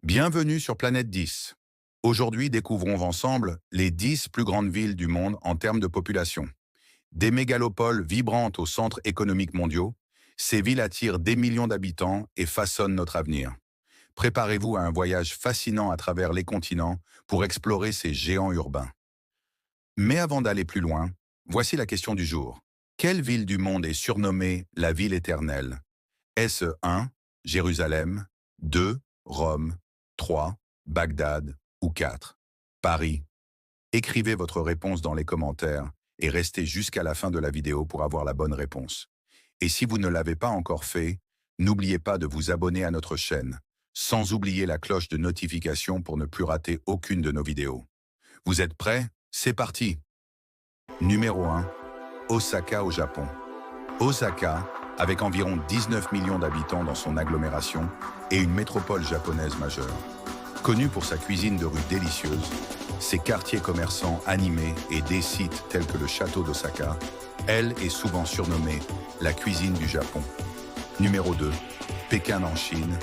Bienvenue sur Planète 10. Aujourd'hui, découvrons ensemble les 10 plus grandes villes du monde en termes de population. Des mégalopoles vibrantes aux centres économiques mondiaux, ces villes attirent des millions d'habitants et façonnent notre avenir. Préparez-vous à un voyage fascinant à travers les continents pour explorer ces géants urbains. Mais avant d'aller plus loin, voici la question du jour. Quelle ville du monde est surnommée la ville éternelle? Est-ce 1, Jérusalem, 2, Rome, 3, Bagdad ou 4, Paris? Écrivez votre réponse dans les commentaires et restez jusqu'à la fin de la vidéo pour avoir la bonne réponse. Et si vous ne l'avez pas encore fait, n'oubliez pas de vous abonner à notre chaîne, sans oublier la cloche de notification pour ne plus rater aucune de nos vidéos. Vous êtes prêts? C'est parti! Numéro 1. Osaka au Japon. Osaka, avec environ 19 millions d'habitants dans son agglomération, est une métropole japonaise majeure. Connue pour sa cuisine de rue délicieuse, ses quartiers commerçants animés et des sites tels que le château d'Osaka, elle est souvent surnommée la cuisine du Japon. Numéro 2. Pékin en Chine.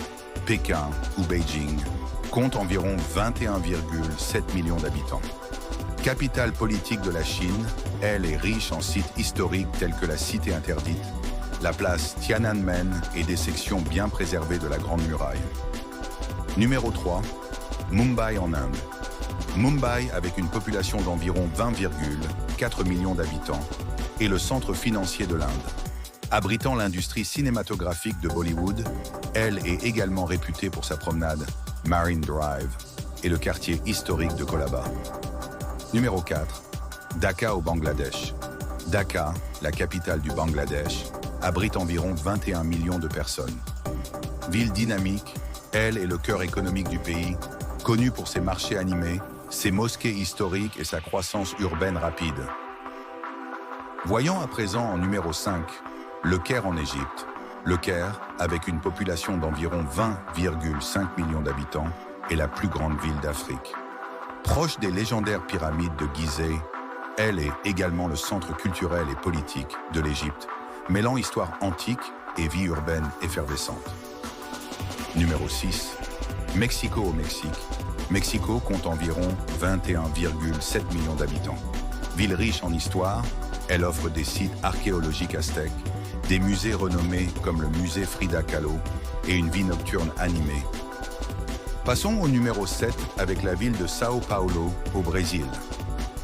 Pékin, ou Beijing, compte environ 21,7 millions d'habitants. Capitale politique de la Chine, elle est riche en sites historiques tels que la Cité interdite, la place Tiananmen et des sections bien préservées de la Grande Muraille. Numéro 3. Mumbai en Inde. Mumbai, avec une population d'environ 20,4 millions d'habitants, est le centre financier de l'Inde. Abritant l'industrie cinématographique de Bollywood, elle est également réputée pour sa promenade Marine Drive et le quartier historique de Colaba. Numéro 4. Dhaka au Bangladesh. Dhaka, la capitale du Bangladesh, abrite environ 21 millions de personnes. Ville dynamique, elle est le cœur économique du pays, connue pour ses marchés animés, ses mosquées historiques et sa croissance urbaine rapide. Voyons à présent en numéro 5, le Caire en Égypte. Le Caire, avec une population d'environ 20,5 millions d'habitants, est la plus grande ville d'Afrique. Proche des légendaires pyramides de Gizeh, elle est également le centre culturel et politique de l'Égypte, mêlant histoire antique et vie urbaine effervescente. Numéro 6. Mexico au Mexique. Mexico compte environ 21,7 millions d'habitants. Ville riche en histoire, elle offre des sites archéologiques aztèques, des musées renommés comme le musée Frida Kahlo et une vie nocturne animée. Passons au numéro 7 avec la ville de São Paulo au Brésil.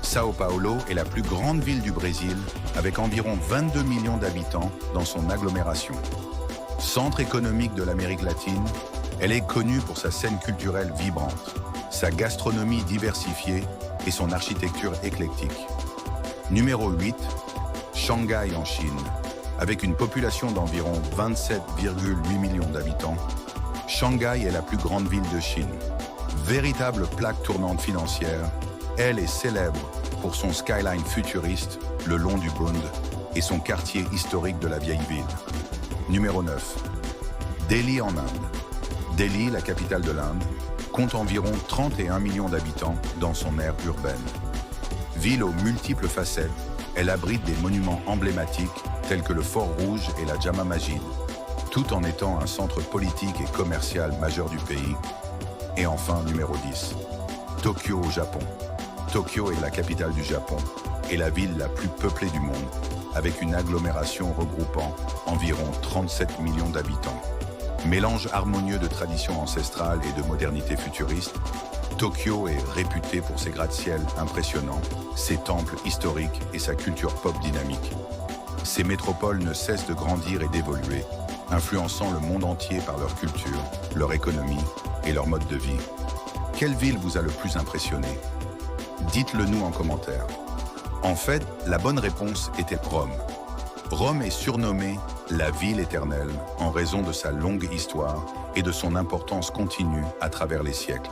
São Paulo est la plus grande ville du Brésil avec environ 22 millions d'habitants dans son agglomération. Centre économique de l'Amérique latine, elle est connue pour sa scène culturelle vibrante, sa gastronomie diversifiée et son architecture éclectique. Numéro 8, Shanghai en Chine. Avec une population d'environ 27,8 millions d'habitants, Shanghai est la plus grande ville de Chine. Véritable plaque tournante financière, elle est célèbre pour son skyline futuriste le long du Bund et son quartier historique de la vieille ville. Numéro 9. Delhi en Inde. Delhi, la capitale de l'Inde, compte environ 31 millions d'habitants dans son aire urbaine. Ville aux multiples facettes, elle abrite des monuments emblématiques tels que le Fort Rouge et la Jama Masjid, tout en étant un centre politique et commercial majeur du pays. Et enfin, numéro 10, Tokyo au Japon. Tokyo est la capitale du Japon et la ville la plus peuplée du monde, avec une agglomération regroupant environ 37 millions d'habitants. Mélange harmonieux de traditions ancestrales et de modernité futuriste, Tokyo est réputé pour ses gratte-ciels impressionnants, ses temples historiques et sa culture pop dynamique. Ces métropoles ne cessent de grandir et d'évoluer, influençant le monde entier par leur culture, leur économie et leur mode de vie. Quelle ville vous a le plus impressionné? Dites-le nous en commentaire. En fait, la bonne réponse était Rome. Rome est surnommée la ville éternelle en raison de sa longue histoire et de son importance continue à travers les siècles.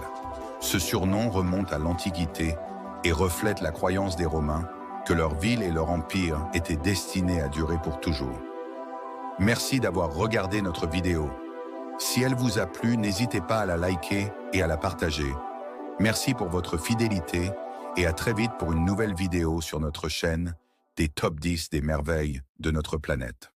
Ce surnom remonte à l'Antiquité et reflète la croyance des Romains que leur ville et leur empire étaient destinés à durer pour toujours. Merci d'avoir regardé notre vidéo. Si elle vous a plu, n'hésitez pas à la liker et à la partager. Merci pour votre fidélité et à très vite pour une nouvelle vidéo sur notre chaîne des Top 10 des merveilles de notre planète.